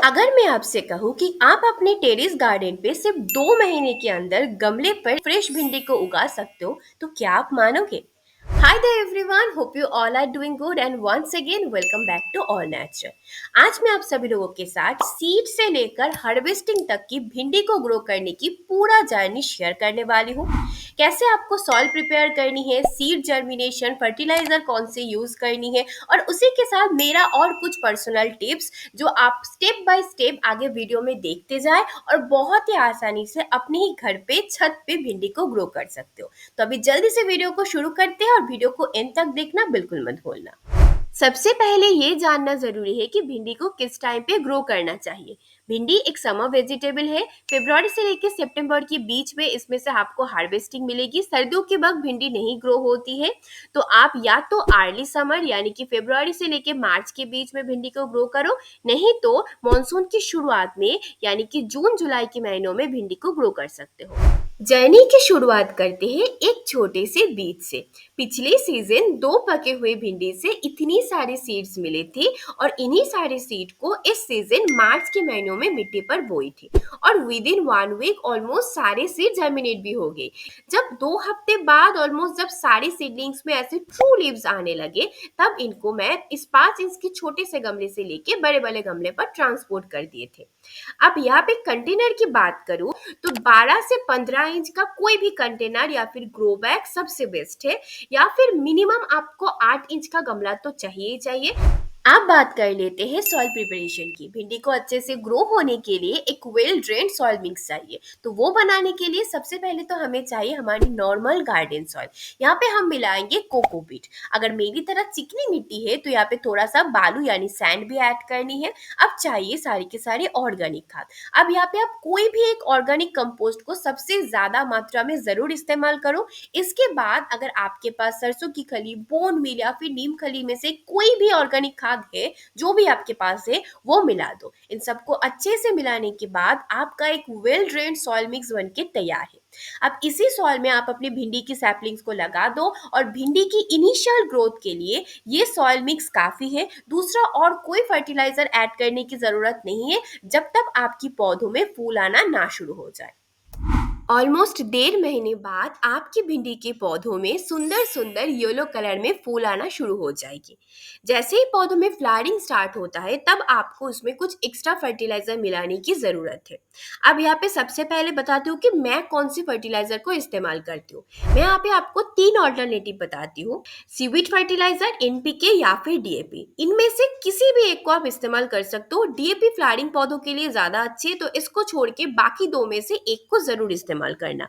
अगर मैं आपसे कहूँ कि आप अपने टेरेस गार्डन पे सिर्फ 2 महीने के अंदर गमले पर फ्रेश भिंडी को उगा सकते हो, तो क्या आप मानोगे? Hi there everyone, hope you all are doing good and once again welcome back to all nature. आज मैं आप सभी लोगों के साथ सीड से लेकर हार्वेस्टिंग तक की भिंडी को ग्रो करने की पूरा जर्नी शेयर करने वाली हूँ। कैसे आपको सॉइल प्रिपेयर करनी है, सीड जर्मिनेशन, फर्टिलाइजर कौन से यूज करनी है, और उसी के साथ मेरा और कुछ पर्सनल टिप्स जो आप स्टेप बाय स्टेप आगे वीडियो में देखते जाए और बहुत ही आसानी से अपने ही घर पे छत पे भिंडी को ग्रो कर सकते हो। तो अभी जल्दी से वीडियो को शुरू करते हैं और वीडियो को एंड तक देखना बिल्कुल मत भूलना। सबसे पहले ये जानना जरूरी है कि भिंडी को किस टाइम पे ग्रो करना चाहिए। भिंडी एक समर वेजिटेबल है। फरवरी से लेकर सितंबर के बीच में इसमें से आपको हार्वेस्टिंग मिलेगी। सर्दियों के वक्त भिंडी नहीं ग्रो होती है, तो आप या तो अर्ली समर यानी कि फरवरी से लेकर मार्च के बीच में भिंडी को ग्रो करो, नहीं तो मानसून की शुरुआत में यानी कि जून जुलाई के महीनों में भिंडी को ग्रो कर सकते हो। जर्नी की शुरुआत करते हैं एक छोटे से बीज से। पिछले सीजन 2 पके हुए भिंडी से इतनी सारे सीड्स मिले थे और इन्हीं सारे सीड को इस सीजन मार्च के महीनों में मिट्टी पर बोई थी और विद इन 1 वीक ऑलमोस्ट सारे सीड जर्मिनेट भी हो गए। जब 2 हफ्ते बाद ऑलमोस्ट जब सारे सीडलिंग्स में ऐसे ट्रू लीव्स आने लगे, तब इनको मैं इस 5 इंच के छोटे से गमले से लेके बड़े बड़े गमले पर ट्रांसपोर्ट कर दिए थे। अब यहाँ पे कंटेनर की बात करूं तो 12 से 15 इंच का कोई भी कंटेनर या फिर ग्रो बैग सबसे बेस्ट है, या फिर मिनिमम आपको 8 इंच का गमला तो चाहिए ही चाहिए। अब बात कर लेते हैं सॉइल प्रिपरेशन की। भिंडी को अच्छे से ग्रो होने के लिए एक वेल ड्रेन्ड सॉइल मिक्स चाहिए। तो वो बनाने के लिए सबसे पहले तो हमें चाहिए हमारी नॉर्मल गार्डन सॉइल। यहाँ पे हम मिलाएंगे कोकोपीट। अगर मेरी तरह चिकनी मिट्टी है तो यहाँ पे थोड़ा सा बालू यानी सैंड भी ऐड करनी है। अब चाहिए सारी के सारे ऑर्गेनिक खाद। अब यहाँ पे आप कोई भी एक ऑर्गेनिक कंपोस्ट को सबसे ज्यादा मात्रा में जरूर इस्तेमाल करो। इसके बाद अगर आपके पास सरसों की खली, बोन मील या फिर नीम खली में से कोई भी ऑर्गेनिक खाद है, जो भी आपके पास है वो मिला दो। इन सबको अच्छे से मिलाने के बाद आपका एक वेल ड्रेन्ड सॉइल मिक्स बनके तैयार है। अब इसी सॉइल में आप अपनी भिंडी की सैपलिंग्स को लगा दो और भिंडी की इनिशियल ग्रोथ के लिए ये सॉइल मिक्स काफी है। दूसरा और कोई फर्टिलाइजर ऐड करने की जरूरत नहीं है जब तक आपकी पौधों में फूल आना ना शुरू हो जाए। ऑलमोस्ट 1.5 महीने बाद आपकी भिंडी के पौधों में सुंदर सुंदर येलो कलर में फूल आना शुरू हो जाएगी। जैसे ही पौधों में फ्लावरिंग स्टार्ट होता है, तब आपको उसमें कुछ एक्स्ट्रा फर्टिलाइजर मिलाने की जरूरत है। अब यहाँ पे सबसे पहले बताती हूँ कि मैं कौन सी फर्टिलाइजर को इस्तेमाल करती हूँ। मैं यहाँ पे आपको 3 ऑल्टरनेटिव बताती हूँ, सीवीड फर्टिलाइजर, एनपीके या फिर डीएपी। इनमें से किसी भी एक को आप इस्तेमाल कर सकते हो। डीएपी फ्लावरिंग पौधों के लिए ज्यादा अच्छी है, तो इसको छोड़ के बाकी 2 में से एक को जरूर इस्तेमाल करना।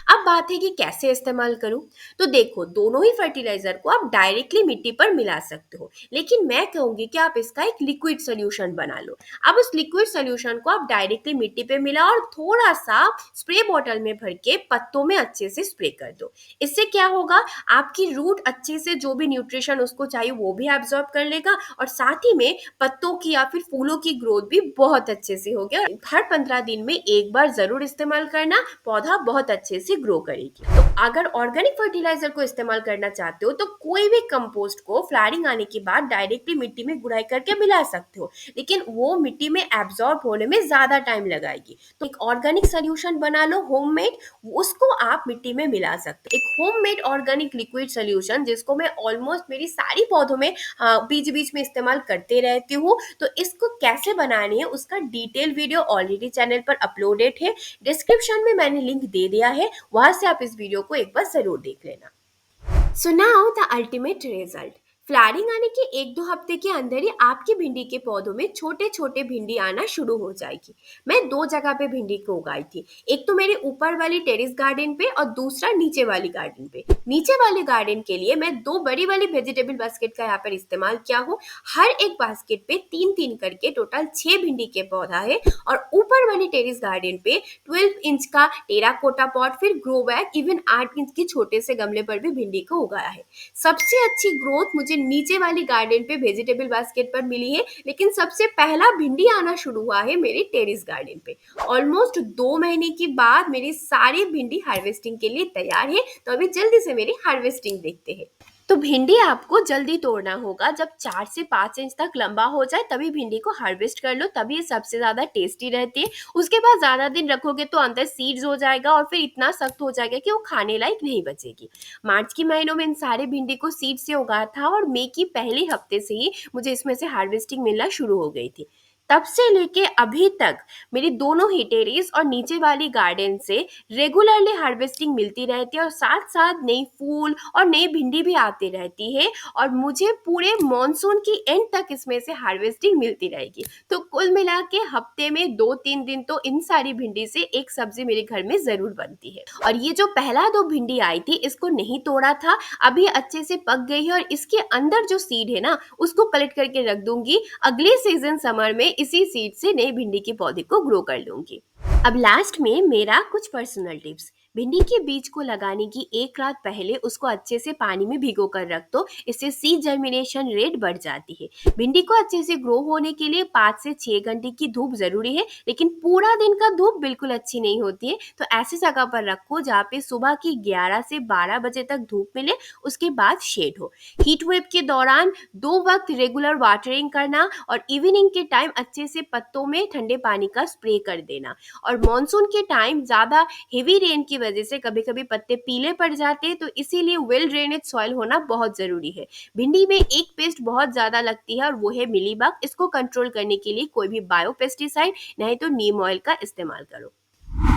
अब बात है कि कैसे इस्तेमाल करूं। तो देखो, दोनों ही फर्टिलाइजर को आप डायरेक्टली मिट्टी पर मिला सकते हो, लेकिन मैं कहूंगी कि आप इसका एक लिक्विड सोल्यूशन बना लो। अब उस लिक्विड सोल्यूशन को आप डायरेक्टली मिट्टी पे मिला और थोड़ा सा स्प्रे बॉटल में भर के पत्तों में अच्छे से स्प्रे कर दो। इससे क्या होगा, आपकी रूट अच्छे से जो भी न्यूट्रिशन उसको चाहिए वो भी एब्जॉर्ब कर लेगा और साथ ही में पत्तों की या फिर फूलों की ग्रोथ भी बहुत अच्छे से होगी। हर 15 दिन में एक बार जरूर इस्तेमाल करना, पौधा बहुत अच्छे से ग्रो करेगी। तो अगर ऑर्गेनिक फर्टिलाइजर को इस्तेमाल करना चाहते हो तो कोई भी कंपोस्ट को फ्लावरिंग आने के बाद डायरेक्टली मिट्टी में गुड़ाई करके मिला सकते हो, लेकिन वो मिट्टी में एब्जॉर्ब होने में ज्यादा टाइम लगाएगी। तो एक ऑर्गेनिक सोल्यूशन बना लो होममेड, उसको आप मिट्टी में मिला सकते हो। एक होममेड ऑर्गेनिक लिक्विड सोल्यूशन जिसको मैं ऑलमोस्ट मेरी सारी पौधों में बीच बीच में इस्तेमाल करते रहती हूँ। तो इसको कैसे बनानी है उसका डिटेल वीडियो ऑलरेडी चैनल पर अपलोडेड है। डिस्क्रिप्शन में मैंने लिंक दे दिया है, वहां से आप इस वीडियो को एक बार जरूर देख लेना। So now the ultimate result. Flowering आने के 1-2 हफ्ते के अंदर ही आपकी भिंडी के पौधों में छोटे छोटे भिंडी आना शुरू हो जाएगी। मैं 2 जगह पे भिंडी को उगाई थी, एक तो मेरे ऊपर वाली टेरेस गार्डन पे और दूसरा नीचे वाली गार्डन पे। नीचे वाले गार्डन के लिए मैं 2 बड़ी वाली वेजिटेबल बास्केट का यहाँ पर इस्तेमाल किया हूँ। हर एक बास्केट पे 3-3 करके टोटल 6 भिंडी के पौधा है और ऊपर वाली टेरेस गार्डन पे 12 इंच का टेराकोटा पॉट, फिर ग्रो बैग, इवन 8 इंच के छोटे से गमले पर भी भिंडी को उगाया है। सबसे अच्छी ग्रोथ मुझे नीचे वाली गार्डन पे वेजिटेबल बास्केट पर मिली है, लेकिन सबसे पहला भिंडी आना शुरू हुआ है मेरे टेरेस गार्डन पे। ऑलमोस्ट 2 महीने के बाद मेरी सारी भिंडी हार्वेस्टिंग के लिए तैयार है। तो अभी जल्दी से मेरी हार्वेस्टिंग देखते हैं। तो भिंडी आपको जल्दी तोड़ना होगा। जब 4 से 5 इंच तक लंबा हो जाए तभी भिंडी को हार्वेस्ट कर लो, तभी ये सबसे ज़्यादा टेस्टी रहती है। उसके बाद ज़्यादा दिन रखोगे तो अंदर सीड्स हो जाएगा और फिर इतना सख्त हो जाएगा कि वो खाने लायक नहीं बचेगी। मार्च के महीनों में इन सारे भिंडी को सीड से उगाया था और मई की पहले हफ्ते से ही मुझे इसमें से हार्वेस्टिंग मिलना शुरू हो गई थी। तब से लेके अभी तक मेरी दोनों ही टेरेस और नीचे वाली गार्डन से रेगुलरली हार्वेस्टिंग मिलती रहती है और साथ साथ नई फूल और नई भिंडी भी आती रहती है और मुझे पूरे मॉनसून की एंड तक इसमें से हार्वेस्टिंग मिलती रहेगी। तो कुल मिला के हफ्ते में 2-3 दिन तो इन सारी भिंडी से एक सब्जी मेरे घर में ज़रूर बनती है। और ये जो पहला 2 भिंडी आई थी इसको नहीं तोड़ा था, अभी अच्छे से पक गई है और इसके अंदर जो सीड है ना उसको कलेक्ट करके रख दूंगी। अगले सीजन समर में इसी सीड से नई भिंडी के पौधे को ग्रो कर लूंगी। अब लास्ट में मेरा कुछ पर्सनल टिप्स। भिंडी के बीज को लगाने की एक रात पहले उसको अच्छे से पानी में भिगो कर रख दो, इससे सीड जर्मिनेशन रेट बढ़ जाती है। भिंडी को अच्छे से ग्रो होने के लिए 5 से 6 घंटे की धूप जरूरी है, लेकिन पूरा दिन का धूप बिल्कुल अच्छी नहीं होती है। तो ऐसी जगह पर रखो जहाँ पे सुबह की 11 से 12 बजे तक धूप मिले, उसके बाद शेड हो। हीट वेव के दौरान 2 वक्त रेगुलर वाटरिंग करना और इवनिंग के टाइम अच्छे से पत्तों में ठंडे पानी का स्प्रे कर देना। और मॉनसून के टाइम ज़्यादा हेवी रेन की वजह से कभी-कभी पत्ते पीले पड़ जाते हैं, तो इसीलिए वेल ड्रेनेज सॉइल होना बहुत ज़रूरी है। भिंडी में एक पेस्ट बहुत ज़्यादा लगती है और वो है मिलीबग। इसको कंट्रोल करने के लिए कोई भी बायो पेस्टिसाइड नहीं तो नीम ऑयल का इस्तेमाल करो।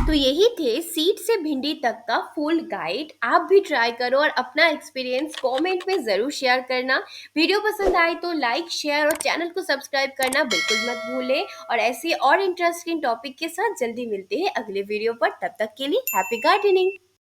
तो यही थे सीड से भिंडी तक का फुल गाइड। आप भी ट्राई करो और अपना एक्सपीरियंस कमेंट में ज़रूर शेयर करना। वीडियो पसंद आए तो लाइक, शेयर और चैनल को सब्सक्राइब करना बिल्कुल मत भूलें। और ऐसे और इंटरेस्टिंग टॉपिक के साथ जल्दी मिलते हैं अगले वीडियो पर। तब तक के लिए हैप्पी गार्डनिंग।